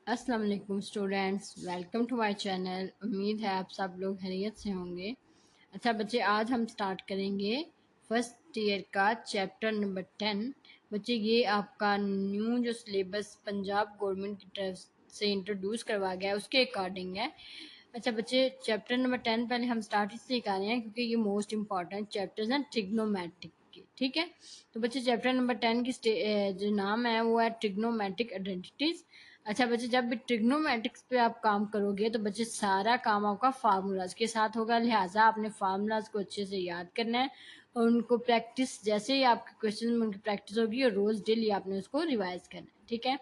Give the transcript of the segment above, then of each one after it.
अस्सलाम वालेकुम students, welcome to my channel. उम्मीद है आप सब लोग खैरियत से होंगे। अच्छा बच्चे, आज हम स्टार्ट करेंगे फर्स्ट ईयर का चैप्टर नंबर 10। बच्चे ये आपका न्यू जो सिलेबस पंजाब गवर्नमेंट की तरफ से इंट्रोड्यूस करवाया गया है उसके अकॉर्डिंग है। अच्छा बच्चे, चैप्टर नंबर 10 पहले हम स्टार्ट इसलिए कर रहे हैं क्योंकि ये मोस्ट इंपॉर्टेंट चैप्टर्स हैं ट्रिग्नोमेट्रिक के। ठीक है, तो बच्चे चैप्टर नंबर 10 की जो नाम है वो है ट्रिग्नोमेट्रिक आइडेंटिटीज। अच्छा बच्चे, जब भी ट्रिग्नोमेट्रिक्स पे आप काम करोगे तो बच्चे सारा काम आपका फार्मूलाज के साथ होगा, लिहाजा आपने फार्मूलाज को अच्छे से याद करना है और उनको प्रैक्टिस, जैसे ही आपके क्वेश्चन में उनकी प्रैक्टिस होगी और रोज डेली आपने उसको रिवाइज करना है। ठीक है,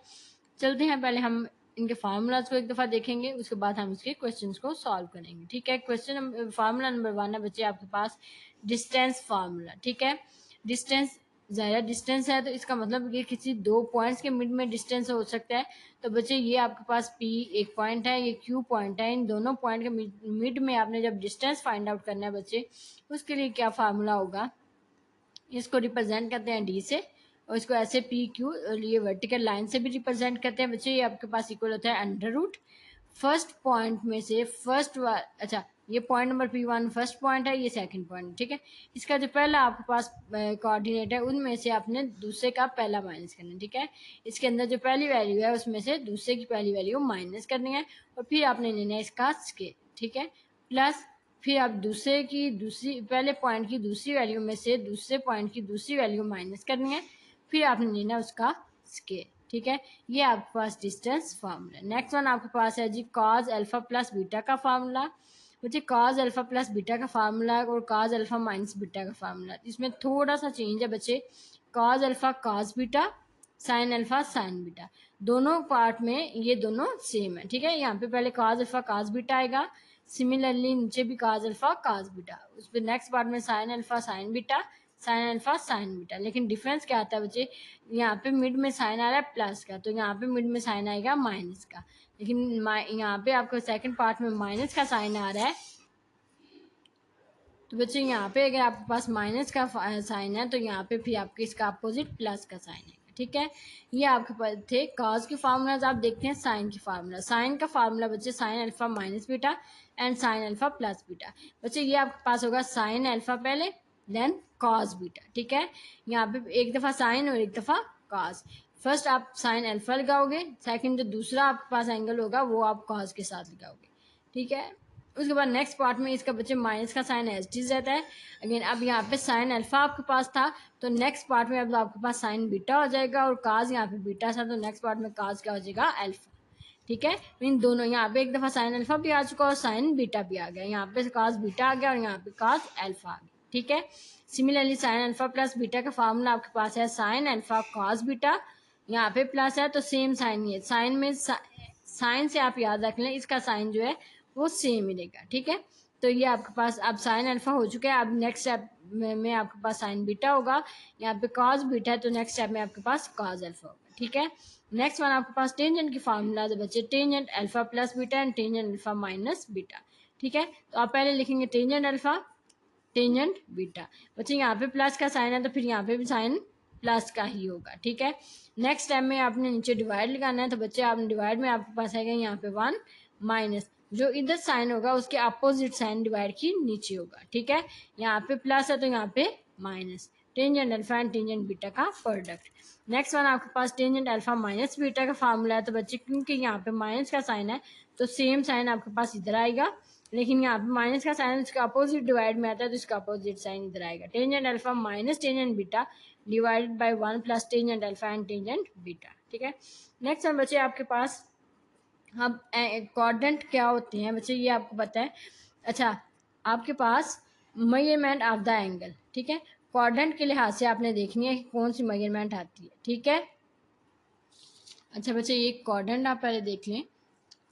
चलते हैं, पहले हम इनके फार्मूलाज को एक दफ़ा देखेंगे, उसके बाद हम इसके क्वेश्चंस को सॉल्व करेंगे। ठीक है, क्वेश्चन फार्मूला नंबर 1 है बच्चे आपके पास डिस्टेंस फार्मूला। ठीक है, डिस्टेंस ज़ाहिर डिस्टेंस है तो इसका मतलब ये किसी दो पॉइंट्स के मिड में डिस्टेंस हो सकता है। तो बच्चे ये आपके पास P एक पॉइंट है, ये Q पॉइंट है, इन दोनों पॉइंट के मिड में आपने जब डिस्टेंस फाइंड आउट करना है बच्चे, उसके लिए क्या फार्मूला होगा, इसको रिप्रेजेंट करते हैं D से और इसको ऐसे PQ और ये वर्टिकल लाइन से भी रिप्रेजेंट करते हैं बच्चे। ये आपके पास इक्वल होता है अंडर रूट फर्स्ट पॉइंट में से अच्छा ये point number P1 first point है, ये सेकंड पॉइंट। ठीक है, इसका जो पहला आपके पास कोऑर्डिनेट है उनमें से आपने दूसरे का पहला माइनस करना है। ठीक है, इसके अंदर जो पहली वैल्यू है उसमें से दूसरे की पहली वैल्यू माइनस करनी है और फिर आपने लेना है इसका स्केल। ठीक है, प्लस फिर आप दूसरे की दूसरी पहले पॉइंट की दूसरी वैल्यू में से दूसरे पॉइंट की दूसरी वैल्यू माइनस करनी है, फिर आपने लेना उसका स्केल। ठीक है, ये आपके पास डिस्टेंस फार्मूला। नेक्स्ट वन आपके पास है जी कॉज अल्फा प्लस बीटा का फार्मूला। बच्चे कॉज अल्फा प्लस बीटा का फार्मूला और कॉज अल्फा माइनस बीटा का फार्मूला, इसमें थोड़ा सा चेंज है बच्चे। Cause alpha cos beta, sine alpha sign beta, दोनों पार्ट में ये दोनों सेम है। ठीक है, यहाँ पे पहले कॉज अल्फा कॉज बीटा आएगा, सिमिलरली नीचे भी कॉज अल्फा कॉज बीटा, उस पर नेक्स्ट पार्ट में sine alpha sign beta, sine alpha sign beta. लेकिन डिफरेंस क्या आता है बच्चे, यहाँ पे मिड में साइन आ रहा है प्लस का, तो यहाँ पे मिड में साइन आएगा माइनस का। लेकिन यहाँ पे आपको सेकंड पार्ट में माइनस का साइन आ रहा है, तो बच्चे यहाँ पे अगर आपके पास माइनस का साइन है तो यहाँ पे फिर आपके इसका अपोजिट प्लस का साइन है। ठीक है, ये आपके पास थे कॉज के फार्मूलाज। आप देखते हैं साइन की फार्मूला। साइन का फार्मूला बच्चे sine alpha minus beta and sine alpha plus beta. बच्चे ये आपके पास होगा साइन अल्फा पहले देन कॉज बीटा। ठीक है, यहाँ पे एक दफ़ा साइन और एक दफ़ा कॉज। फर्स्ट आप साइन अल्फा लगाओगे, सेकंड जो दूसरा आपके पास एंगल होगा वो आप कॉज के साथ लगाओगे। ठीक है, उसके बाद नेक्स्ट पार्ट में इसका बच्चे माइनस का साइन एज टी रहता है। अगेन अब यहाँ पे साइन अल्फा आपके पास था तो नेक्स्ट पार्ट में अब आपके पास साइन बीटा हो जाएगा और काज यहाँ पे बीटा था तो नेक्स्ट पार्ट में काज क्या हो जाएगा अल्फा। ठीक है, इन दोनों यहाँ पे एक दफ़ा साइन अल्फा भी आ चुका और साइन बीटा भी आ गया, यहाँ पे काज बीटा आ गया और यहाँ पे काज अल्फा आ गया। ठीक है, similarly sine alpha plus beta का फार्मूला आपके पास है साइन अल्फा कॉस बीटा, यहाँ पे प्लस है तो सेम साइन ही है, साइन में साइन से आप याद रख लें इसका साइन जो है वो सेम मिलेगा। ठीक है, तो ये आपके पास अब साइन अल्फा हो चुका है। अब नेक्स्ट स्टेप में आपके पास साइन बीटा होगा, यहाँ पे कॉस बीटा है तो नेक्स्ट स्टेप में आपके पास कॉस अल्फा होगा। ठीक है, नेक्स्ट वन आपके पास टेंजेंट की फार्मूला है बच्चे, tangent alpha plus beta and tangent alpha minus beta. ठीक है, तो आप पहले लिखेंगे टेंजेंट अल्फा टेंजेंट बीटा। बच्चे यहाँ पे प्लस का साइन है तो फिर यहाँ पे भी साइन प्लस का ही होगा। ठीक है, नेक्स्ट स्टेप में आपने नीचे डिवाइड लगाना है, तो बच्चे आपने डिवाइड में आपके पास आएगा यहाँ पे 1 माइनस जो इधर साइन होगा उसके अपोजिट साइन डिवाइड की नीचे होगा। ठीक है, यहाँ पे प्लस है तो यहाँ पे minus, tangent alpha and tangent beta का प्रोडक्ट। नेक्स्ट वन आपके पास टेंजेंट अल्फा माइनस बीटा का फार्मूला है, तो बच्चे क्योंकि यहाँ पे माइनस का साइन है तो सेम साइन आपके पास इधर आएगा, लेकिन यहाँ पे माइनस का साइन इसका अपोजिट डिवाइड में आता है तो इसका अपोजिट साइन इधर आएगा, tangent alpha minus tangent beta divided by 1 plus tangent alpha and tangent beta. ठीक है, नेक्स्ट वन बच्चे आपके पास अब क्वाड्रेंट क्या होते हैं बच्चे ये आपको पता है। अच्छा, आपके पास मेजरमेंट ऑफ द एंगल। ठीक है, क्वाड्रेंट के लिहाज से आपने देखनी है कि कौन सी मेजरमेंट आती है। ठीक है, अच्छा बच्चे ये क्वाड्रेंट आप पहले देख लें।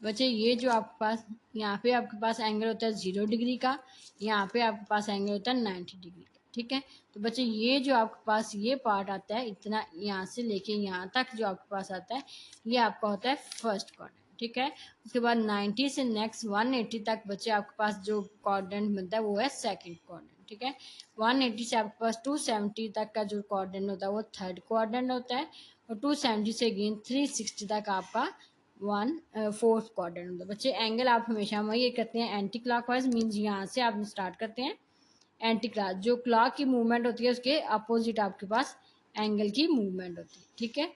बच्चे ये जो आपके पास यहाँ पे आपके पास एंगल होता है 0 डिग्री का, यहाँ पे आपके पास एंगल होता है 90 डिग्री का। ठीक है, तो बच्चे ये जो आपके पास ये पार्ट आता है इतना यहाँ से लेके यहाँ तक जो आपके पास आता है ये आपका होता है फर्स्ट क्वाड्रेंट। ठीक है, उसके बाद 90 से नेक्स्ट 180 तक बच्चे आपके पास जो क्वाड्रेंट मिलता है वो है सेकंड क्वाड्रेंट। ठीक है, 180 से आपके पास 270 तक का जो क्वाड्रेंट होता है वो थर्ड क्वाड्रेंट होता है और 270 से अगेन 360 तक आपका फोर्थ क्वाड्रेंट होता है। बच्चे एंगल आप हमेशा ये करते हैं एंटी क्लॉकवाइज, मीन्स यहाँ से आप स्टार्ट करते हैं एंटी क्लॉक, जो क्लॉक की मूवमेंट होती है उसके अपोजिट आपके पास एंगल की मूवमेंट होती है। ठीक है,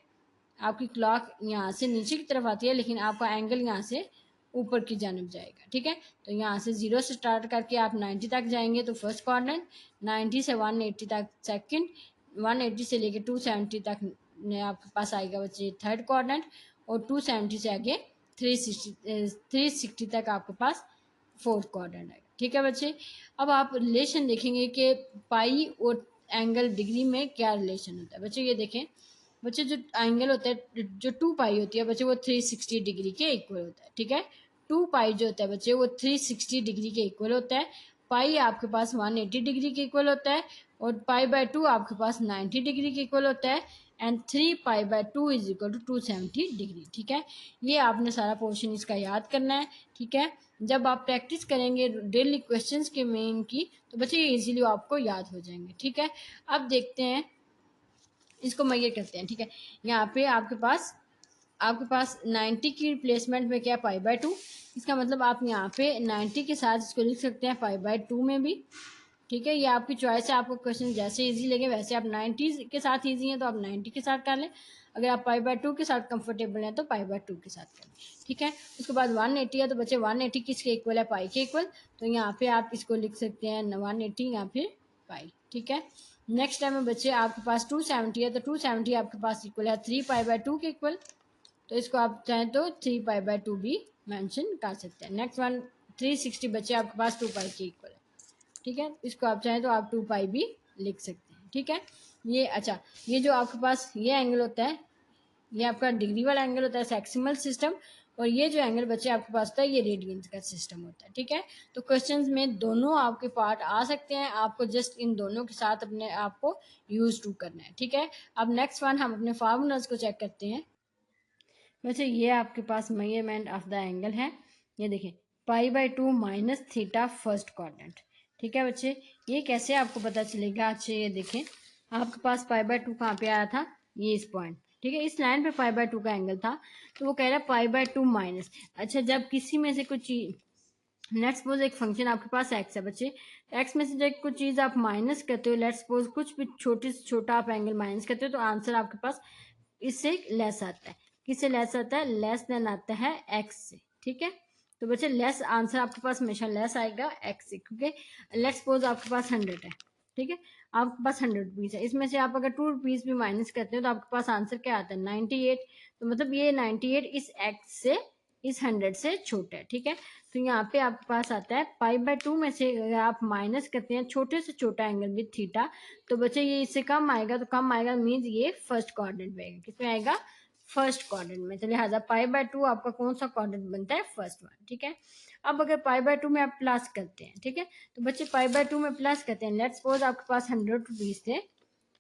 आपकी क्लॉक यहाँ से नीचे की तरफ आती है लेकिन आपका एंगल यहाँ से ऊपर की जानब जाएगा। ठीक है, तो यहाँ से 0 से स्टार्ट करके आप 90 तक जाएंगे तो फर्स्ट क्वाड्रेंट, 90 से 180 तक सेकंड, 180 से लेके 270 तक आपके पास आएगा बच्चे थर्ड क्वाड्रेंट, और 270 से आगे 360 तक आपके पास फोर्थ क्वाड्रेंट आएगा। ठीक है बच्चे, अब आप रिलेशन देखेंगे कि पाई और एंगल डिग्री में क्या रिलेशन होता है। बच्चे ये देखें, बच्चे जो एंगल होता है, जो 2 पाई होती है बच्चे वो 360 डिग्री के इक्वल होता है। ठीक है, 2 पाई जो होता है बच्चे वो 360 डिग्री के इक्वल होता है। पाई आपके पास 180 डिग्री के इक्वल होता है, और पाई बाय 2 आपके पास 90 डिग्री के इक्वल होता है, and 3 pi by 2 is equal to 270 degree. ठीक है, ये आपने सारा पोर्शन इसका याद करना है। ठीक है, जब आप प्रैक्टिस करेंगे डेली क्वेश्चंस के मेन की तो बच्चे ये इजीली आपको याद हो जाएंगे। ठीक है, अब देखते हैं इसको मैयर करते हैं। ठीक है, यहाँ पे आपके पास 90 की रिप्लेसमेंट में क्या पाई बाय 2, इसका मतलब आप यहाँ पे 90 के साथ इसको लिख सकते हैं पाई बाय 2 में भी। ठीक है, ये आपकी चॉइस है, आपको क्वेश्चन जैसे इजी लगे वैसे। आप 90 के साथ इजी है तो आप 90 के साथ कर लें, अगर आप पाई बाय 2 के साथ कंफर्टेबल हैं तो पाई बाय 2 के साथ करें। ठीक है, उसके बाद 180 है तो बच्चे 180 किसके इक्वल है, पाई के इक्वल, तो यहाँ पे आप इसको लिख सकते हैं 180 या फिर पाई। ठीक है, नेक्स्ट टाइम में बच्चे आपके पास 270 है तो 270 आपके पास इक्वल है 3 पाई बाय 2 के इक्वल, तो इसको आप चाहें तो 3 पाई बाय 2 भी मेंशन कर सकते हैं। नेक्स्ट वन 360 बच्चे आपके पास 2 पाई के इक्वल है। ठीक है, इसको आप चाहें तो आप 2 पाई भी लिख सकते हैं। ठीक है, ये अच्छा, ये जो आपके पास ये एंगल होता है ये आपका डिग्री वाला एंगल होता है सेक्सिमल सिस्टम, और ये जो एंगल बच्चे आपके पास होता है ये रेडियंस का सिस्टम होता है। ठीक है, तो क्वेश्चंस में दोनों आपके पार्ट आ सकते हैं, आपको जस्ट इन दोनों के साथ अपने आप को यूज टू करना है। ठीक है, अब नेक्स्ट वन हम अपने फार्मूलाज को चेक करते हैं। वैसे ये आपके पास मेजरमेंट ऑफ द एंगल है, ये देखिए पाई by 2 minus theta first quadrant. ठीक है बच्चे, ये कैसे आपको पता चलेगा, अच्छे ये देखें, आपके पास पाई बाय 2 कहाँ पे आया था, ये इस पॉइंट। ठीक है, इस लाइन पे पाई बाय 2 का एंगल था, तो वो कह रहा है पाई बाय 2 माइनस। अच्छा, जब किसी में से कुछ चीज, लेट्स सपोज एक फंक्शन आपके पास एक्स है बच्चे, एक्स में से जब कुछ चीज़ आप माइनस करते हो, लेट्स सपोज कुछ भी छोटे से छोटा आप एंगल माइनस करते हो तो आंसर आपके पास इससे लेस आता है। किससे लेस आता है, लेस देन आता है एक्स से। ठीक है, तो बच्चे लेस आंसर आपके पास हमेशा लेस आएगा एक्स से, क्योंकि लेट्स सपोज आपके पास 100 है। ठीक है, आपके पास 100 रुपीज़ है, इसमें से आप अगर 2 रुपीज़ भी माइनस करते हो तो आपके पास आंसर क्या आता है 98। तो मतलब ये 98 इस एक्स से, इस 100 से छोटा है। ठीक है, तो यहाँ पे आपके पास आता है पाई बाय 2 में से अगर आप माइनस करते हैं छोटे से छोटा एंगल विद थीटा, तो बच्चे ये इससे कम आएगा, तो कम आएगा मीन्स ये फर्स्ट क्वाड्रेंट में आएगा। किसमें आएगा, फर्स्ट क्वाड्रेंट में। तो लिहाजा पाई बाय 2 आपका कौन सा क्वाड्रेंट बनता है, फर्स्ट वन। ठीक है, अब अगर पाई बाय 2 में आप प्लस करते हैं, ठीक है, तो बच्चे पाई बाय 2 में प्लस करते हैं, लेट्स सपोज आपके पास 100 रुपीज़ थे,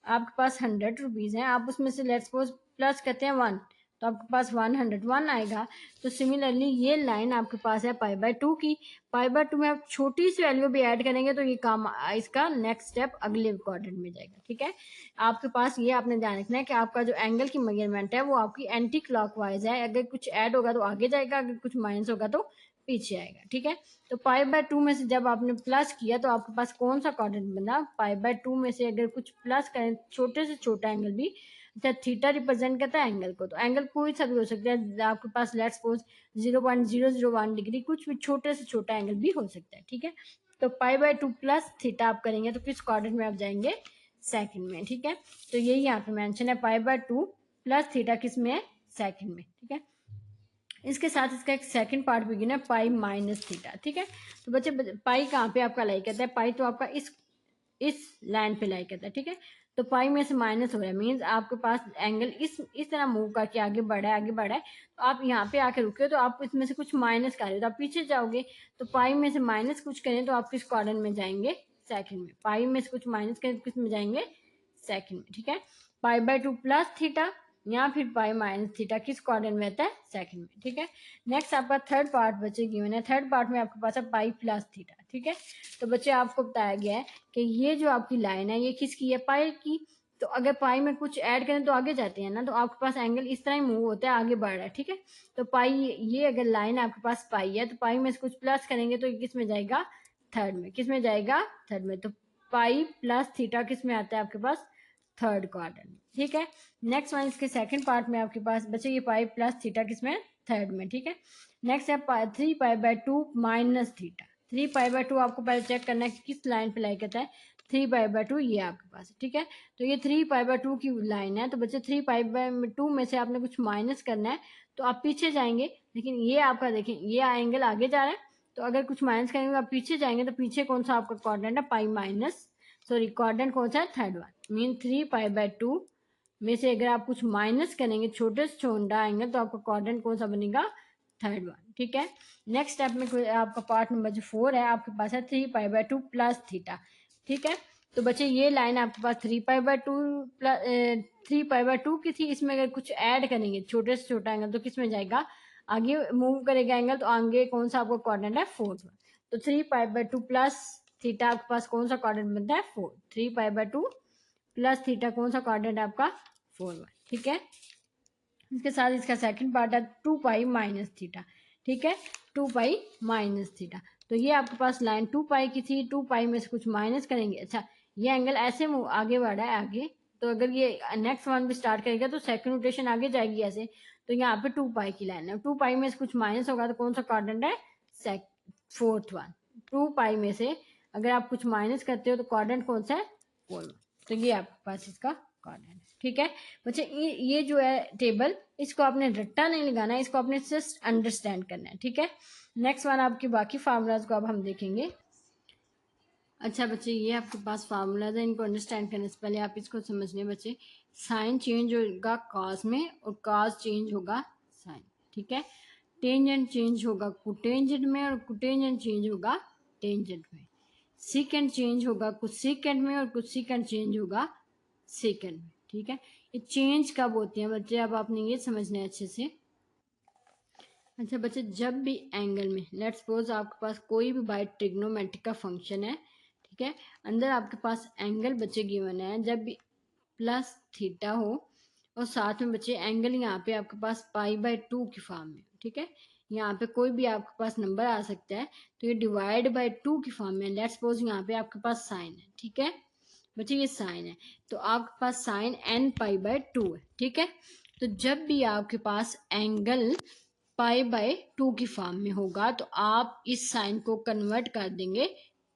आपके पास 100 रुपीज़ हैं, आप उसमें से लेट्स सपोज प्लस करते हैं 1, तो आपके पास 101 आएगा। तो सिमिलरली ये लाइन आपके पास है पाई बाय 2 की, पाई बाय 2 में आप छोटी सी वैल्यू भी ऐड करेंगे तो ये काम इसका नेक्स्ट स्टेप अगले क्वाड्रेंट में जाएगा। ठीक है, आपके पास ये आपने ध्यान रखना है कि आपका जो एंगल की मेजरमेंट है वो आपकी एंटी क्लॉकवाइज है, अगर कुछ ऐड होगा तो आगे जाएगा, अगर कुछ माइनस होगा तो पीछे आएगा। ठीक है, तो पाई बाय 2 में से जब आपने प्लस किया तो आपके पास कौन सा क्वाड्रेंट बना, पाई बाय 2 में से अगर कुछ प्लस करें छोटे से छोटा एंगल भी, अच्छा थीटा रिप्रेजेंट करता है एंगल को, तो एंगल कोई सा भी हो सकता है, आपके पास लेट्स सपोज 0.001 डिग्री, कुछ भी छोटे से छोटा एंगल भी हो सकता है। ठीक है, तो पाई बाय 2 प्लस थीटा आप करेंगे तो किस क्वाड्रेंट में आप जाएंगे, सेकंड में। ठीक है, तो यही यहाँ पे मेंशन है पाई बाय 2 प्लस थीटा किस में है, सेकंड में। ठीक है, इसके साथ इसका एक सेकंड पार्ट भी गिना पाई माइनस थीटा। ठीक है, तो बच्चे पाई कहाँ पे आपका लाई करता है, पाई तो आपका इस लाइन पे लाई करता है। ठीक है, तो पाई में से माइनस हो रहा है मीन्स आपके पास एंगल इस तरह मूव करके आगे बढ़ा है, आगे बढ़ा है, तो आप यहाँ पे आके रुके हो तो आप इसमें से कुछ माइनस कर रहे हो तो आप पीछे जाओगे, तो पाई में से माइनस कुछ करें तो आप किस क्वाड्रेंट में जाएंगे, सेकंड में। पाई में से कुछ माइनस करें तो किस में जाएंगे, सेकंड में। ठीक है, पाई बाय 2 प्लस थीटा या फिर पाई माइनस थीटा किस क्वाड्रेंट में आता है, सेकंड में। ठीक है, नेक्स्ट आपका थर्ड पार्ट बच्चे गिवन है, थर्ड पार्ट में आपके पास है पाई प्लस थीटा। ठीक है, तो बच्चे आपको बताया गया है कि ये जो आपकी लाइन है ये किसकी है, पाई की, तो अगर पाई में कुछ ऐड करें तो आगे जाते हैं ना, तो आपके पास एंगल इस तरह ही मूव होता है, आगे बढ़ रहा है, ठीक है। तो पाई, ये अगर लाइन आपके पास पाई है तो पाई में से कुछ प्लस करेंगे तो किस में जाएगा, थर्ड में। किस में जाएगा, थर्ड में। तो पाई प्लस थीटा किस में आता है आपके पास, थर्ड क्वाड्रेंट, ठीक है। नेक्स्ट वन, इसके सेकंड पार्ट में आपके पास बचे ये पाई प्लस थीटा किस में, थर्ड में, ठीक है। नेक्स्ट है 3 पाई/2 माइनस थीटा। 3 पाई/2 आपको पहले चेक करना है कि किस लाइन पे लाई करता है। 3 पाई/2 ये आपके पास है, ठीक है। तो ये 3 पाई/2 की लाइन है, तो बच्चे 3 पाई/2 में से आपने कुछ माइनस करना है, तो आप पीछे जाएंगे, लेकिन ये आपका देखें ये एंगल आगे जा रहा है, तो अगर कुछ माइनस करेंगे आप पीछे जाएंगे, तो पीछे कौन सा आपका क्वाड्रेंट है, पाई माइनस, सॉरी क्वाड्रेंट कौन सा है, थर्ड वन। मीन 3 पाई/2 में से अगर आप कुछ माइनस करेंगे छोटे से छोटा एंगल, तो आपका क्वाड्रेंट कौन सा बनेगा, थर्ड वन, ठीक है। नेक्स्ट स्टेप में आपका पार्ट नंबर जो 4 है आपके पास है 3 पाई/2 प्लस थीटा, ठीक है। तो बच्चे ये लाइन आपके पास 3 पाई/2 प्लस 3 पाई/2 की थी, इसमें अगर कुछ ऐड करेंगे छोटे से छोटा एंगल तो किस में जाएगा, आगे मूव करेगा एंगल, तो आगे कौन सा आपका क्वाड्रेंट है, फोर्थ वन। तो 3 पाई/2 प्लस थीटा आपके पास कौन सा क्वाड्रेंट बनता है, 4। 3 पाई/2 प्लस थीटा कौन सा क्वाड्रेंट है आपका, 4 वन, ठीक है। इसके साथ इसका सेकंड पार्ट है 2 पाई माइनस थीटा, ठीक है। 2 पाई माइनस थीटा, तो ये आपके पास लाइन 2 पाई की थी, 2 पाई में से कुछ माइनस करेंगे, अच्छा ये एंगल ऐसे आगे बढ़ा है आगे, तो अगर ये नेक्स्ट वन भी स्टार्ट करेगा तो सेकंड रोटेशन आगे जाएगी ऐसे, तो यहाँ पे 2 पाई की लाइन है, 2 पाई में से कुछ माइनस होगा तो कौन सा क्वाड्रेंट है, फोर्थ वन। 2 पाई में से अगर आप कुछ माइनस करते हो तो क्वाड्रेंट कौन सा है, फोर्थ वन। तो ये आपके पास इसका क्वाड्रेंट, ठीक है। बच्चे ये जो है टेबल, इसको आपने रट्टा नहीं लगाना है, इसको आपने जस्ट अंडरस्टैंड करना है, ठीक है। नेक्स्ट वन आपके बाकी फार्मूलाज को अब हम देखेंगे। अच्छा बच्चे, ये आपके पास फार्मूलाज है, इनको अंडरस्टैंड करने से पहले आप इसको समझ लें बच्चे, साइन चेंज होगा कॉस में और कॉस चेंज होगा साइन, ठीक है। टेंजेंट चेंज होगा कोटेंजेंट में और कोटेंजेंट चेंज होगा टेंजेंट में। सीकेंड चेंज होगा कुछ सीकेंड में और कुछ सीकेंड चेंज होगा सेकेंड में, ठीक है। ये चेंज कब होती है बच्चे, अब आपने ये समझना है अच्छे से। अच्छा बच्चे, जब भी एंगल में लेट्स सपोज आपके पास कोई भी बाय ट्रिग्नोमेट्रिक का फंक्शन है, ठीक है, अंदर आपके पास एंगल बच्चे गिवन है, जब भी प्लस थीटा हो और साथ में बच्चे एंगल यहाँ पे आपके पास पाई/2 की फॉर्म में, ठीक है। यहाँ पे कोई भी आपके पास नंबर आ सकता है, तो ये डिवाइड/2 की फॉर्म में, लेट्स सपोज यहाँ पे आपके पास साइन है, ठीक है बच्चे, ये साइन है, तो आपके पास साइन n पाई/2 है, ठीक है। तो जब भी आपके पास एंगल पाई/2 की फॉर्म में होगा तो आप इस साइन को कन्वर्ट कर देंगे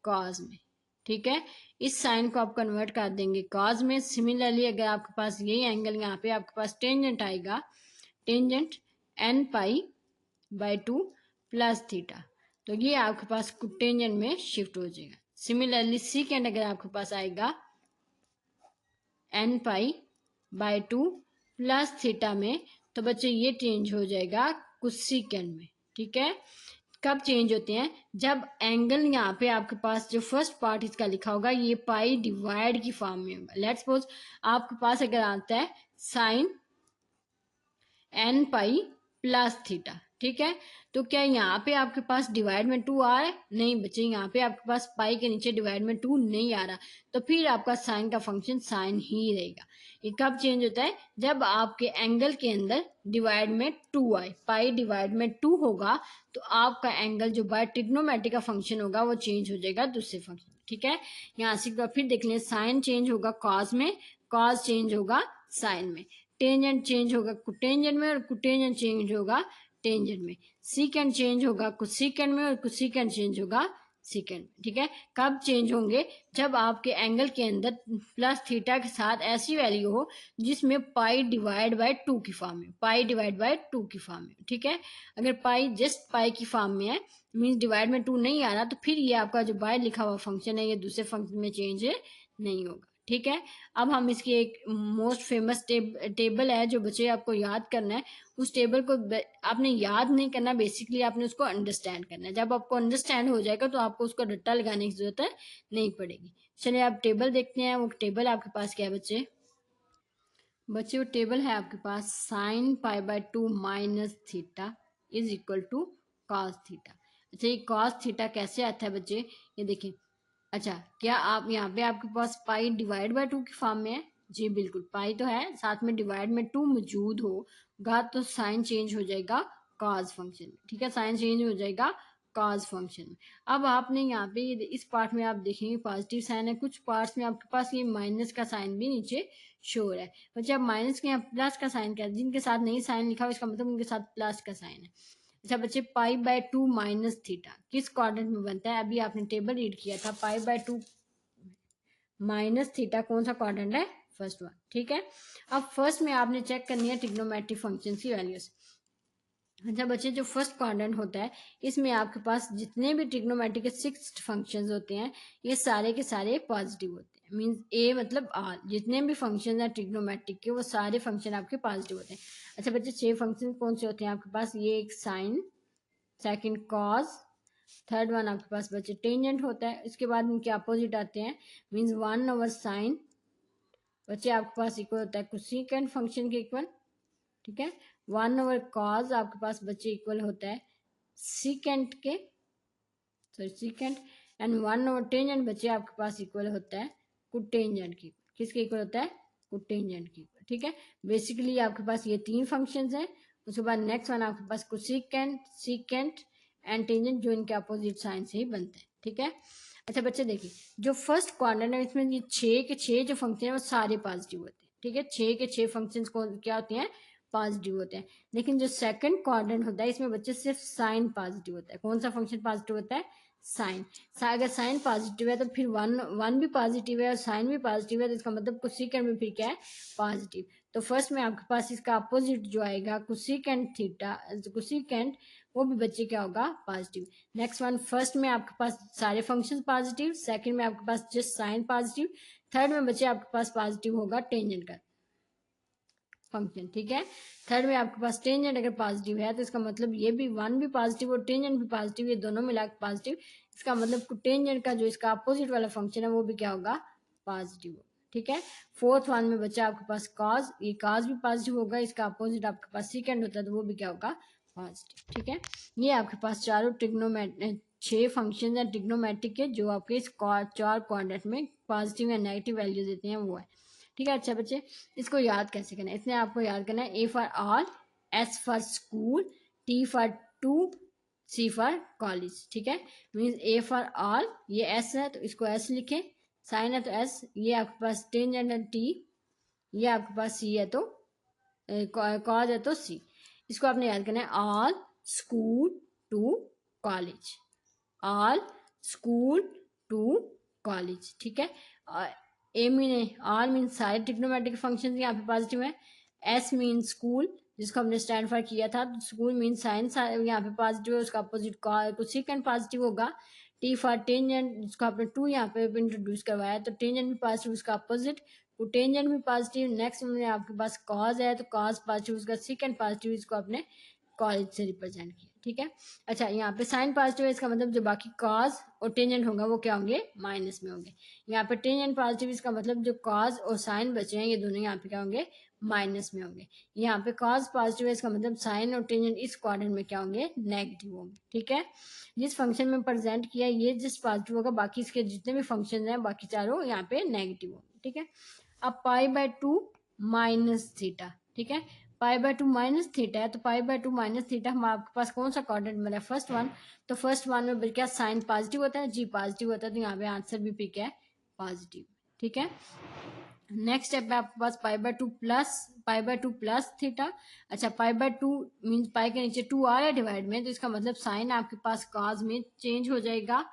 कॉस में, ठीक है। इस साइन को आप कन्वर्ट कर देंगे कॉस में। सिमिलरली अगर आपके पास यही एंगल यहाँ पे आपके पास टेंजेंट आएगा, टेंजेंट n पाई/2 प्लस थीटा, तो ये आपके पास टेंजेंट में शिफ्ट हो जाएगा। सिमिलरली सीकेंड अगर आपके पास आएगा n पाई/2 प्लस थीटा में, तो बच्चे ये चेंज हो जाएगा कुछ सीकेंड में, ठीक है। कब चेंज होते हैं, जब एंगल यहाँ पे आपके पास जो फर्स्ट पार्ट इसका लिखा होगा ये पाई डिवाइड की फॉर्म में होगा। लेट्स सपोज आपके पास अगर आता है sine n pi plus theta, ठीक है, तो क्या यहाँ पे आपके पास डिवाइड में 2 आ रहा है, नहीं बच्चे, यहाँ पे आपके पास पाई के नीचे डिवाइड में 2 नहीं आ रहा, तो फिर आपका साइन का फंक्शन साइन ही रहेगा। ये कब चेंज होता है, जब आपके एंगल के अंदर डिवाइड में 2 आए, पाई डिवाइड में 2 होगा तो आपका एंगल जो बाय ट्रिग्नोमेट्रिक का फंक्शन होगा वो चेंज हो जाएगा दूसरे फंक्शन, ठीक है। यहाँ से फिर देख लें, साइन चेंज होगा कॉस में, कॉस चेंज होगा साइन में, टेंजेंट चेंज होगा कुटेंजेंट में और कुटेंजेंट चेंज होगा टेंजेंट में, सीकेंड चेंज होगा कुछ सीकेंड में और कुछ सीकेंड चेंज होगा सेकेंड में, ठीक है। कब चेंज होंगे, जब आपके एंगल के अंदर प्लस थीटा के साथ ऐसी वैल्यू हो जिसमें पाई/2 की फॉर्म में, पाई/2 की फॉर्म में, ठीक है। अगर पाई जस्ट पाई की फॉर्म में है, मीन्स डिवाइड में 2 नहीं आ रहा, तो फिर ये आपका जो बाय लिखा हुआ फंक्शन है ये दूसरे फंक्शन में चेंज नहीं होगा, ठीक है। अब हम इसकी एक मोस्ट फेमस टेबल है जो बच्चे आपको याद करना है, उस टेबल को आपने याद नहीं करना, बेसिकली आपने उसको अंडरस्टैंड करना है। जब आपको अंडरस्टैंड हो जाएगा तो आपको उसको रट्टा लगाने की जरूरत नहीं पड़ेगी। चलिए आप टेबल देखते हैं। वो टेबल आपके पास क्या है बच्चे, बच्चे वो टेबल है आपके पास साइन पाई/2 minus theta is equal to cos theta. अच्छा ये कॉस थीटा कैसे आता है बच्चे, ये देखिए। अच्छा क्या आप यहाँ पे आपके पास पाई/2 की फॉर्म में है, जी बिल्कुल, पाई तो है, साथ में डिवाइड में 2 मौजूद होगा तो साइन चेंज हो जाएगा कॉस फंक्शन में, ठीक है, साइन चेंज हो जाएगा कॉस फंक्शन में। अब आपने यहाँ पे इस पार्ट में आप देखेंगे पॉजिटिव साइन है, कुछ पार्ट्स में आपके पास ये माइनस का साइन भी नीचे शो हो रहा है। बच्चे अब माइनस के यहाँ प्लस का साइन क्या है, जिनके साथ नहीं साइन लिखा हुआ इसका मतलब उनके साथ प्लस का साइन है। अच्छा बच्चे, पाई बाय 2 माइनस थीटा किस क्वाड्रेंट में बनता है? अभी आपने टेबल रीड किया था, पाई बाय 2 माइनस थीटा कौन सा क्वाड्रेंट है? फर्स्ट वन, ठीक है। अब फर्स्ट में आपने चेक करनी है ट्रिग्नोमेट्रिक फंक्शन की वैल्यूज। अच्छा बच्चे, जो फर्स्ट क्वाड्रेंट होता है इसमें आपके पास जितने भी ट्रिग्नोमेट्रिक के 6 फंक्शंस होते हैं ये सारे के सारे पॉजिटिव होते हैं। मींस ए मतलब आर, जितने भी फंक्शन हैं ट्रिग्नोमेट्रिक के वो सारे फंक्शन आपके पॉजिटिव होते हैं। अच्छा बच्चे, 6 फंक्शन कौन से होते हैं आपके पास? ये एक sine, second cos, third one आपके पास बच्चे टेंजेंट होता है, इसके बाद इनके अपोजिट आते हैं, मींस 1/sin बच्चे आपके पास इक्वल होता है कोसेकेंट फंक्शन के इक्वल, ठीक है। 1/cos आपके पास बच्चे इक्वल होता है सीकेंट के, सॉरी सीकेंट, एंड 1/टेंजेंट बच्चे आपके पास इक्वल होता है कोटेंजेंट की। किसके इक्वल होता है? कोटेंजेंट की, ठीक है। बेसिकली आपके पास ये 3 फंक्शंस हैं। उसके बाद नेक्स्ट वन आपके पास कोसेकेंट, सीकेंट एंड टेंजेंट, जो इनके अपोजिट साइन से ही बनते हैं, ठीक है। अच्छा बच्चे देखिए, जो फर्स्ट क्वाड्रेंट है इसमें ये 6 के 6 जो फंक्शन है वो सारे पॉजिटिव होते हैं, ठीक है। 6 के 6 फंक्शंस क्या होते हैं? पॉजिटिव होते हैं। लेकिन जो सेकंड क्वाड्रेंट होता है इसमें बच्चे सिर्फ साइन पॉजिटिव होता है। कौन सा फंक्शन पॉजिटिव होता है? साइन। अगर साइन पॉजिटिव है तो फिर वन भी पॉजिटिव है और साइन भी पॉजिटिव है, तो इसका मतलब कोसेकेंट में फिर क्या है? पॉजिटिव। तो फर्स्ट में आपके पास इसका अपोजिट जो आएगा कोसेकेंट थीटा, कोसेकेंट, वो भी बच्चे क्या होगा? पॉजिटिव। नेक्स्ट वन, फर्स्ट में आपके पास सारे फंक्शन पॉजिटिव, सेकंड में आपके पास जस्ट साइन पॉजिटिव, थर्ड में बच्चे आपके पास पॉजिटिव होगा टेंजेंट का फंक्शन, ठीक है। थर्ड में आपके पास टेंजेंट अगर पॉजिटिव है तो इसका मतलब ये भी वन भी पॉजिटिव और टेंजेंट भी पॉजिटिव, ये दोनों मिला के पॉजिटिव, इसका मतलब टेंजेंट का जो इसका अपोजिट वाला फंक्शन है वो भी क्या होगा? पॉजिटिव, ठीक है। फोर्थ वन में बच्चा आपके पास कॉज, ये कॉज भी पॉजिटिव होगा, इसका अपोजिट आपके पास सेकंड होता है तो वो भी क्या होगा? पॉजिटिव, ठीक है। ये आपके पास चारों ट्रिग्नोमेट्रिक 6 फंक्शन है ट्रिग्नोमेट्रिक के, जो आपके इस चार क्वाड्रेंट में पॉजिटिव या नेगेटिव वैल्यू देते हैं वो है, ठीक है। अच्छा बच्चे, इसको याद कैसे करना है? इसमें आपको याद करना है A for all, S for school, T for to, C for college, ठीक है। मीन्स ए फॉर ऑल, ये एस है तो इसको एस लिखे, साइन है तो एस, ये आपके पास टेंजेंट है टी, ये आपके पास सी है तो कॉज है तो सी। इसको आपने याद करना है all school to college, all school to college, ठीक है। ए मीन आर मीन सारे ट्रिग्नोमेट्रिक फंक्शन यहाँ पे पॉजिटिव है, एस मीन स्कूल जिसको हमने स्टैंड फॉर किया था, स्कूल मीन साइंस यहाँ पे पॉजिटिव है, उसका अपोजिट कोसेकेंट पॉजिटिव होगा, टी फॉर टेंजेंट जिसको आपने टू यहाँ पे इंट्रोड्यूस करवाया तो टेंजेंट भी पॉजिटिव, उसका अपोजिट टेंजेंट भी पॉजिटिव। नेक्स्ट में आपके पास कॉज है तो कॉज पॉजिटिव, उसका सेकंड पॉजिटिव, इसको आपने कॉलेज से रिप्रेजेंट किया, ठीक है। अच्छा, यहाँ पे साइन पॉजिटिव है, इसका मतलब जो बाकी कॉज और टेंजेंट होगा वो क्या होंगे? माइनस में होंगे। यहाँ पे टेंजेंट पॉजिटिव, इसका मतलब जो कॉज और साइन बचे हैं ये दोनों यहाँ पे क्या होंगे? माइनस में होंगे। यहाँ पे कॉज पॉजिटिव है, इसका मतलब साइन और टेंजेंट इस क्वाड्रेंट में क्या होंगे? नेगेटिव होंगे, ठीक है। जिस फंक्शन में प्रेजेंट किया ये जिस पॉजिटिव होगा, बाकी इसके जितने भी फंक्शन हैं बाकी चारों यहाँ पे नेगेटिव होंगे, ठीक है। अब पाई बाय 2 माइनस थीटा, ठीक है। पाई बाय 2 माइनस थीटा है तो पाई बाय 2 माइनस थीटा हम आपके पास कौन सा क्वाड्रेंट मिला है? First one. तो फर्स्ट वन में क्या साइन पॉजिटिव होता है? जी पॉजिटिव होता है, तो यहाँ पे आंसर भी पिक है पॉजिटिव, ठीक है। नेक्स्ट स्टेप है आपके पास पाई बाय 2 प्लस थीटा। अच्छा, पाई बाय 2 मीन्स पाई के नीचे 2 आ रहा है डिवाइड में, तो इसका मतलब साइन आपके पास कॉज में चेंज हो जाएगा।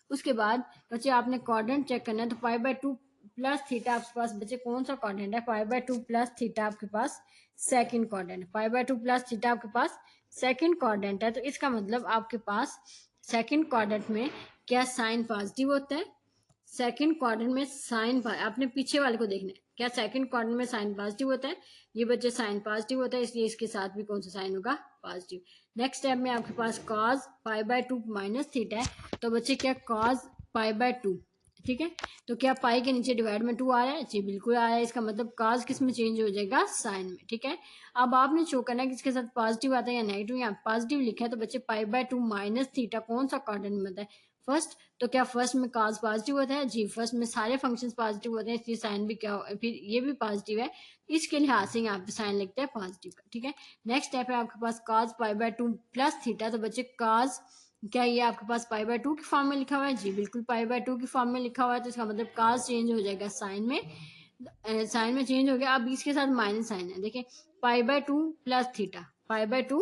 उसके बाद बच्चे आपने क्वाड्रेंट चेक करना है, तो पाई बाय 2 प्लस थीटा आपके पास बच्चे कौन सा क्वाड्रेंट है? पाई बाय 2 प्लस थीटा आपके पास सेकंड क्वाड्रेंट है। पाई बाय 2 प्लस थीटा आपके पास सेकंड क्वाड्रेंट है, तो इसका मतलब आपके पास सेकंड क्वाड्रेंट में क्या साइन पॉजिटिव होता है? सेकंड क्वाड्रेंट में साइन, आपने पीछे वाले को देखना है, क्या सेकंड क्वाड्रेंट में साइन पॉजिटिव होता है? ये बच्चे साइन पॉजिटिव होता है, इसलिए इसके साथ भी कौन सा साइन होगा? पॉजिटिव। नेक्स्ट स्टेप में आपके पास cos pi by 2 minus theta है, तो बच्चे क्या कॉज पाई बाय 2, ठीक है। तो क्या पाई के नीचे डिवाइड में 2 आ रहा है? जी बिल्कुल आ रहा है, इसका मतलब कॉज किस में चेंज हो जाएगा? साइन में, ठीक है। अब आपने शो करना है कि इसके साथ पॉजिटिव आता है या नेगेटिव। यहाँ पॉजिटिव लिखा है तो बच्चे पाई बाय 2 माइनस थीटा कौन सा क्वाड्रेंट में आता है? फर्स्ट, तो क्या फर्स्ट में cos पॉजिटिव होता है? जी, फर्स्ट में सारे फंक्शंस पॉजिटिव होते हैं, इसलिए साइन भी क्या फिर ये भी पॉजिटिव है, इसके लिहाज से यहाँ पे साइन लिखते हैं पॉजिटिव का। ठीक है, नेक्स्ट स्टेप है आपके पास cos π/2 प्लस थीटा। तो बच्चे cos, क्या ये आपके पास π/2 की फॉर्म में लिखा हुआ है? जी बिल्कुल π/2 की फॉर्म में लिखा हुआ है, तो इसका मतलब cos चेंज हो जाएगा साइन में, साइन में चेंज हो गया। अब इसके साथ माइनस साइन है, देखिए π/2 प्लस थीटा, π/2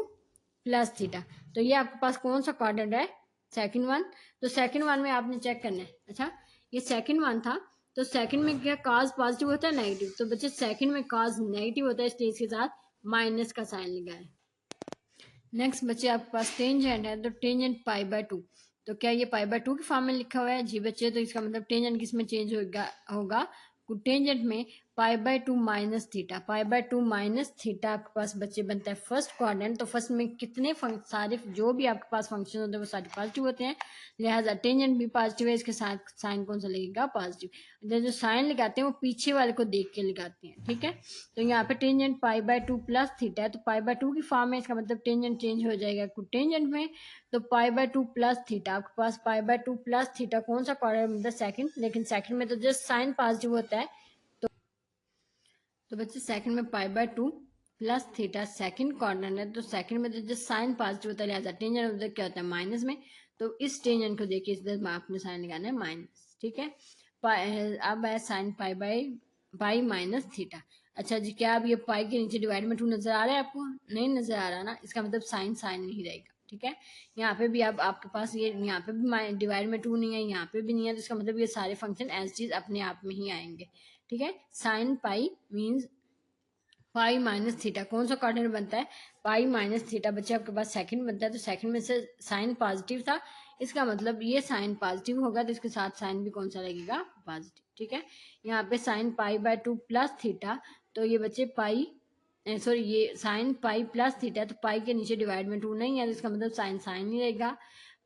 प्लस थीटा, तो ये आपके पास कौन सा क्वाड्रेंट है? Second one. तो सेकंड वन में आपने चेक करना है, अच्छा ये सेकंड वन था, तो सेकंड में क्या cos पॉजिटिव होता है नेगेटिव, तो बच्चे सेकंड में cos नेगेटिव होता है, इसलिए इसके साथ माइनस का साइन लगा है। नेक्स्ट बच्चे आपके पास टेंजेंट है, तो टेंजेंट π/2, तो क्या ये π/2 की फॉर्म में लिखा हुआ है? जी बच्चे, तो इसका मतलब टेंजेंट किस में चेंज होगा टेंजेंट में π/2 माइनस थीटा, π/2 माइनस थीटा आपके पास बच्चे बनता है फर्स्ट क्वाड्रेंट। तो फर्स्ट में कितने सारे जो भी आपके पास फंक्शन होते हैं वो सारे पॉजिटिव होते हैं, लिहाजा टेंजेंट भी पॉजिटिव है, इसके साथ साइन कौन सा लगेगा? पॉजिटिव। जो साइन लगाते हैं वो पीछे वाले को देख के लगाते हैं, ठीक है। तो यहाँ पे टेंजेंट π/2 प्लस थीटा है, तो π/2 की फॉर्म में, इसका मतलब टेंजेंट चेंज हो जाएगा टेंजेंट में, तो π/2 प्लस थीटा आपके पास π/2 प्लस थीटा कौन सा क्वाड्रेंट मतलब सेकंड, लेकिन सेकंड में तो जस्ट साइन पॉजिटिव होता है, तो बच्चे सेकंड में π/2 प्लस थीटा सेकंड क्वाड्रेंट है, तो सेकंड में तो जस्ट साइन पॉजिटिव होता है, लिहाजा टेंजेंट उधर क्या होता है? माइनस में, तो इस टेंजेंट को देखिए इधर आपने साइन लगाना है माइनस, ठीक है। अब है साइन पाई माइनस थीटा। अच्छा जी, क्या अब ये पाई के नीचे डिवाइड में 2 नजर आ रहा है आपको? नहीं नजर आ रहा ना, इसका मतलब साइन साइन नहीं रहेगा, ठीक है। यहाँ पे भी अब आपके पास ये, यहाँ पे भी डिवाइड में 2 नहीं है, यहाँ पे भी नहीं है, तो इसका मतलब ये सारे फंक्शन एज चीज अपने आप में ही आएंगे, ठीक है। Sine pi means pi minus theta, कौन सा क्वाड्रेंट बनता है? पाई माइनस थीटा बच्चे आपके पास सेकंड बनता है, तो सेकंड में से साइन पॉजिटिव था, इसका मतलब ये साइन पॉजिटिव होगा, तो इसके साथ साइन भी कौन सा लगेगा? पॉजिटिव, ठीक है। यहाँ पे साइन π/2 प्लस थीटा, तो ये बच्चे पाई सॉरी ये साइन पाई प्लस थीटा, तो पाई के नीचे डिवाइड में 2 नहीं है, तो इसका मतलब साइन साइन नहीं रहेगा,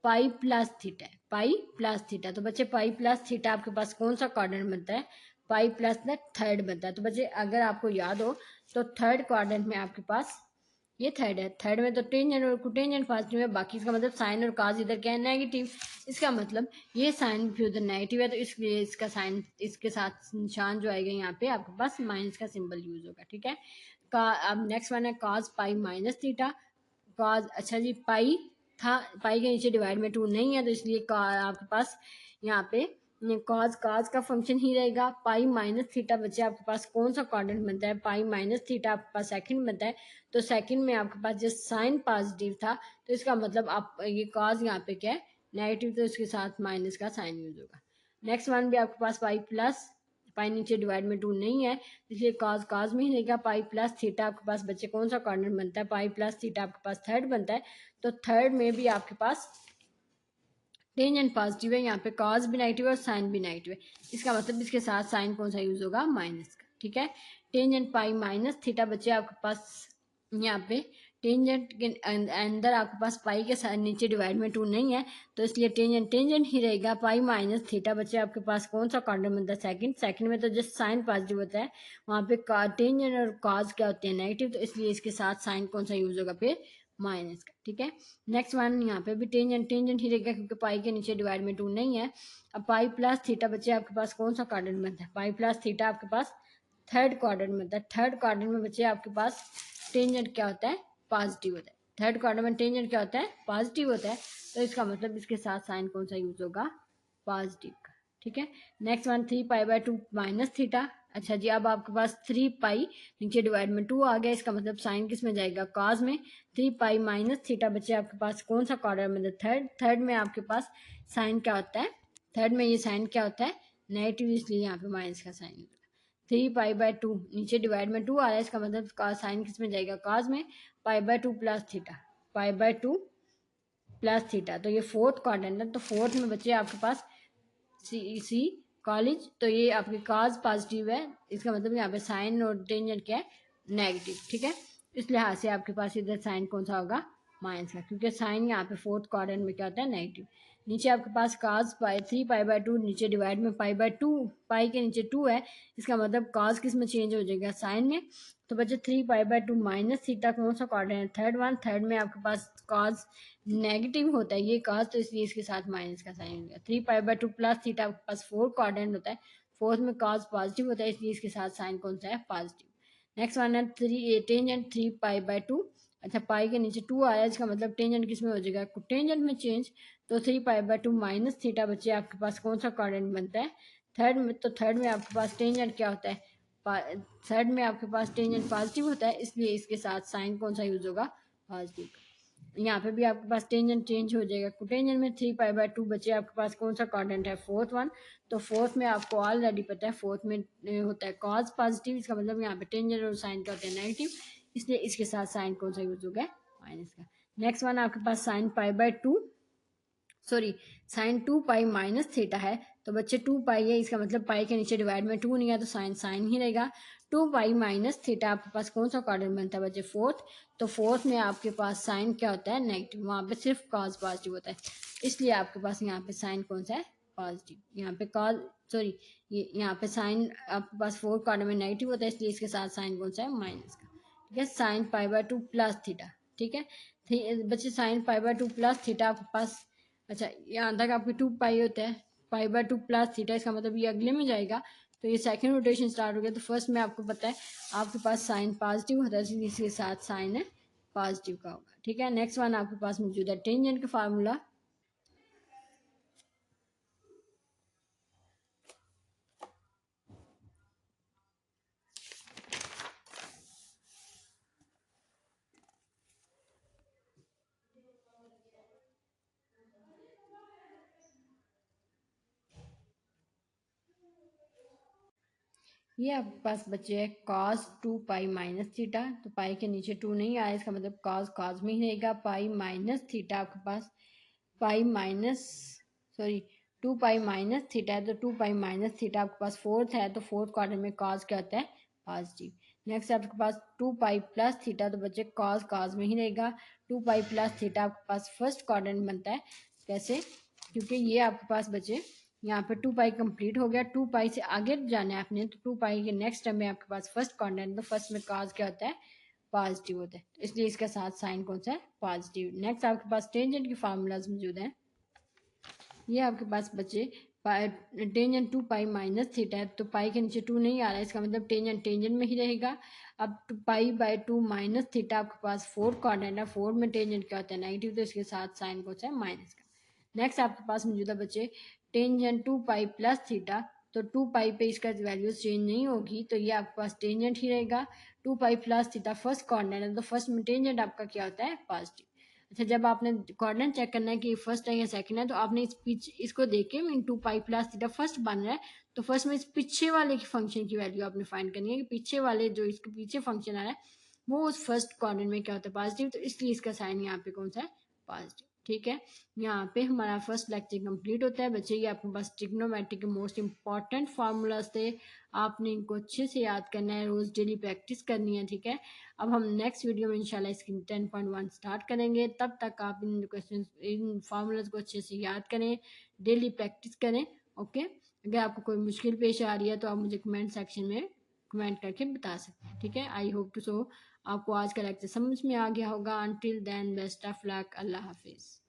पाई प्लस थीटा है, पाई प्लस थीटा। तो बच्चे पाई प्लस थीटा आपके पास कौन सा क्वाड्रेंट बनता है? पाई प्लस द थर्ड बनता है। तो बच्चे अगर आपको याद हो तो थर्ड क्वाड्रेंट में आपके पास ये थर्ड है, थर्ड में तो टेंजेंट और कोटेंजेंट पॉजिटिव है, बाकी इसका मतलब साइन और काज इधर क्या है? नेगेटिव। इसका मतलब ये साइन भी उधर नेगेटिव है, तो इसलिए इसका साइन, इसके साथ निशान जो आएगा यहाँ पे आपके पास माइनस का सिंबल यूज होगा, ठीक है। अब नेक्स्ट वन है cos pi minus theta, cos, अच्छा जी पाई था, पाई के नीचे डिवाइड में 2 नहीं है, तो इसलिए आपके पास यहाँ पे cos का फंक्शन ही रहेगा। पाई माइनस थीटा बच्चे आपके पास कौन सा क्वाड्रेंट बनता है? पाई माइनस थीटा आपके पास सेकंड बनता है, तो सेकंड में आपके पास जस्ट साइन पॉजिटिव था, तो इसका मतलब आप ये cos यहाँ पे क्या है? नेगेटिव, तो इसके साथ माइनस का साइन यूज होगा। नेक्स्ट वन भी आपके पास पाई प्लस, पाई नीचे डिवाइड में 2 नहीं है, इसलिए cos में ही रहेगा। पाई प्लस थीटा आपके पास बच्चे कौन सा क्वाड्रेंट बनता है? पाई प्लस थीटा आपके पास थर्ड बनता है, तो थर्ड में भी आपके पास टेंजेंट पॉजिटिव है, यहाँ पे cos भी नेगेटिव है और साइन भी नेगेटिव है, इसका मतलब इसके साथ साइन कौन सा यूज होगा? माइनस का, ठीक है। टेंजेंट पाई माइनस थीटा बच्चे आपके पास यहाँ पे टेंजेंट के अंदर आपके पास पाई के साथ नीचे डिवाइड में 2 नहीं है, तो इसलिए टेंजेंट ही रहेगा। पाई माइनस थीटा बच्चे आपके पास कौन सा क्वाड्रेंट बनता है? सेकंड में तो जस्ट साइन पॉजिटिव होता है, वहाँ पे टेंजेंट और cos क्या होते हैं? नेगेटिव, तो इसलिए इसके साथ साइन कौन सा यूज होगा? फिर माइनस का, ठीक है। नेक्स्ट वन यहाँ पे भी टेंजेंट ही रहेगा, क्योंकि पाई के नीचे डिवाइड में 2 नहीं है। अब पाई प्लस थीटा बच्चे आपके पास कौन सा क्वाड्रेंट बनता है? पाई प्लस थीटा आपके पास थर्ड क्वाड्रेंट बनता है, थर्ड क्वाड्रेंट में बच्चे आपके पास टेंजेंट क्या होता है? पॉजिटिव होता है। थर्ड क्वाड्रेंट में टेंजेंट क्या होता है? पॉजिटिव होता है, तो इसका मतलब इसके साथ साइन कौन सा यूज होगा? पॉजिटिव का, ठीक है। नेक्स्ट वन 3π/2 माइनस थीटा, अच्छा जी अब आपके पास 3 पाई नीचे डिवाइड में 2 आ गया, इसका मतलब साइन किस में जाएगा? cos में। 3 पाई माइनस थीटा बच्चे आपके पास कौन सा क्वाड्रेंट मतलब थर्ड में आपके पास साइन क्या होता है? थर्ड में ये साइन क्या होता है? नेगेटिव, इसलिए यहाँ पे माइनस का साइन होगा। 3π/2 नीचे डिवाइड में 2 आ रहा है, इसका मतलब साइन किस में जाएगा? cos में। π/2 प्लस थीटा, π/2 प्लस थीटा, तो ये फोर्थ क्वाड्रेंट है, तो फोर्थ में बच्चे आपके पास सी कॉलेज, तो ये आपके cos पॉजिटिव है, इसका मतलब यहाँ पे साइन और टेंजेंट क्या है? नेगेटिव, ठीक है। इस लिहाज से आपके पास इधर साइन कौन सा होगा? माइनस का, क्योंकि साइन यहाँ पे फोर्थ क्वाड्रेंट में क्या होता है, नेगेटिव। नीचे आपके पास cos पाई 3 पाई/2, नीचे डिवाइड में पाई/2, पाई के नीचे 2 है, इसका मतलब cos किस में चेंज हो जाएगा, साइन में। तो बच्चे 3 पाई/2 माइनस थीटा कौन सा क्वाड्रेंट है, थर्ड वन। थर्ड में आपके पास cos नेगेटिव होता है ये cos, तो इसलिए इसके साथ माइनस का साइन हो गया। 3 पाई/2 प्लस थीटा आपके पास फोर्थ क्वाड्रेंट होता है, फोर्थ में cos पॉजिटिव होता है, इसलिए इसके साथ साइन कौन सा है, पॉजिटिव। नेक्स्ट वन है टेंजेंट 3 पाई/2। अच्छा, पाई के नीचे 2 आया, इसका मतलब टेंजेंट किस में हो जाएगा, टेंजेंट में चेंज। तो 3 पाई/2 माइनस थीटा बच्चे आपके पास कौन सा क्वाड्रेंट बनता है, थर्ड में। तो थर्ड में आपके पास टेंजेंट क्या होता है, थर्ड में आपके पास टेंजेंट पॉजिटिव होता है, इसलिए इसके साथ साइन कौन सा यूज होगा, पॉजिटिव। यहाँ पे भी आपके पास टेंजेंट चेंज हो जाएगा। कोटेंजेंट में 3 पाई/2 बचे आपके पास कौन सा क्वाड्रेंट है, फोर्थ वन। तो फोर्थ में आपको ऑलरेडी पता है, फोर्थ में होता है cos पॉजिटिव, इसका मतलब यहाँ पे टेंजेंट और साइन क्या होते हैं, नेगेटिव, इसलिए इसके साथ साइन कौन सा यूज होगा, माइनस का। नेक्स्ट वन आपके पास साइन पाई/2, सॉरी साइन 2 पाई - थीटा है। तो बच्चे 2 पाई है, इसका मतलब पाई के नीचे डिवाइड में 2 नहीं है, तो साइन साइन ही रहेगा। 2 पाई - थीटा आपके पास कौन सा क्वाड्रेंट बनता है बच्चे, फोर्थ। तो फोर्थ में आपके पास साइन क्या होता है, नेगेटिव, वहाँ पे सिर्फ cos पॉजिटिव होता है, इसलिए आपके पास यहाँ पे साइन कौन सा है, पॉजिटिव। यहाँ पे cos, सॉरी ये यहाँ पे साइन आपके पास फोर्थ क्वाड्रेंट में नेगेटिव होता है, इसलिए इसके साथ साइन कौन सा है, माइनस का। ठीक है, साइन पाई/2 प्लस थीटा। ठीक है, बच्चे साइन पाई/2 प्लस थीटा आपके पास, अच्छा यहाँ तक आपके 2 पाई होता है, पाई/2 प्लस थीटा, इसका मतलब ये अगले में जाएगा, तो ये सेकंड रोटेशन स्टार्ट हो गया। तो फर्स्ट में आपको पता है आपके पास साइन पॉजिटिव होता है, इसलिए इसके साथ साइन है पॉजिटिव का होगा। ठीक है, नेक्स्ट वन आपके पास मौजूद है टेंजेंट का फार्मूला। ये आपके पास बचे है cos 2 पाई - थीटा। तो पाई के नीचे 2 नहीं आया, इसका मतलब cos cos में ही रहेगा। पाई माइनस थीटा आपके पास पाई माइनस, सॉरी 2 पाई - थीटा है, तो 2 पाई - थीटा आपके पास फोर्थ है, तो फोर्थ क्वाड्रेंट में cos क्या होता है, पॉजिटिव। नेक्स्ट आपके पास 2 पाई+थीटा, तो बच्चे cos cos में ही रहेगा। 2 पाई+थीटा आपके पास फर्स्ट क्वाड्रेंट बनता है, कैसे, क्योंकि ये आपके पास बचे यहाँ पे 2 पाई कंप्लीट हो गया। 2 पाई से आगे जाना है आपने, तो 2 पाई के नेक्स्ट टर्म में आपके पास फर्स्ट क्वाड्रेंट, तो फर्स्ट में cos क्या होता है, पॉजिटिव होता है, तो इसलिए इसके साथ साइन कौन सा है, पॉजिटिव। नेक्स्ट आपके पास टेंजेंट के फार्मूलाज मौजूद हैं। ये आपके पास बचे टेंजेंट 2 पाई - थीटा है, तो पाई के नीचे 2 नहीं आ रहा है, इसका मतलब टेंजेंट टेंजेंट में ही रहेगा। अब पाई/2 माइनस थीटा आपके पास फोर्थ क्वाड्रेंट है, फोर्थ में टेंजेंट क्या होता है, नेगेटिव, तो इसके साथ साइन कौन सा है, माइनस का। नेक्स्ट आपके पास मौजूदा बचे टेंजेंट 2 पाई+थीटा, तो 2 पाई पे इसका वैल्यू चेंज नहीं होगी, तो ये आपके पास टेंजेंट ही रहेगा। 2 पाई+थीटा फर्स्ट क्वाड्रेंट है, तो फर्स्ट में टेंजेंट आपका क्या होता है, पॉजिटिव। अच्छा, जब आपने कोऑर्डिनेट चेक करना है कि फर्स्ट है या सेकंड है, तो आपने इसको देख के मीन 2 पाई+थीटा फर्स्ट बन रहा है, तो फर्स्ट में इस पीछे वाले की फंक्शन की वैल्यू आपने फाइंड करनी है कि पीछे वाले जो इसके पीछे फंक्शन आ रहा है वो उस फर्स्ट कोऑर्डिनेट में क्या होता है, पॉजिटिव, तो इसलिए इसका साइन यहाँ पे कौन सा है, पॉजिटिव। ठीक है, यहाँ पे हमारा फर्स्ट लेक्चर कंप्लीट होता है बच्चे। ये आपके पास ट्रिग्नोमेट्री के मोस्ट इंपॉर्टेंट फार्मूलाज थे, आपने इनको अच्छे से याद करना है, रोज डेली प्रैक्टिस करनी है। ठीक है, अब हम नेक्स्ट वीडियो में इंशाल्लाह इसकी 10.1 स्टार्ट करेंगे। तब तक आप इन क्वेश्चन इन फार्मूलाज को अच्छे से याद करें, डेली प्रैक्टिस करें। ओके, अगर आपको कोई मुश्किल पेश आ रही है तो आप मुझे कमेंट सेक्शन में कमेंट करके बता सकते हैं। ठीक है, आई होप टू सो आपको आज का लेक्चर समझ में आ गया होगा। Until then best of luck, अल्लाह हाफिज़।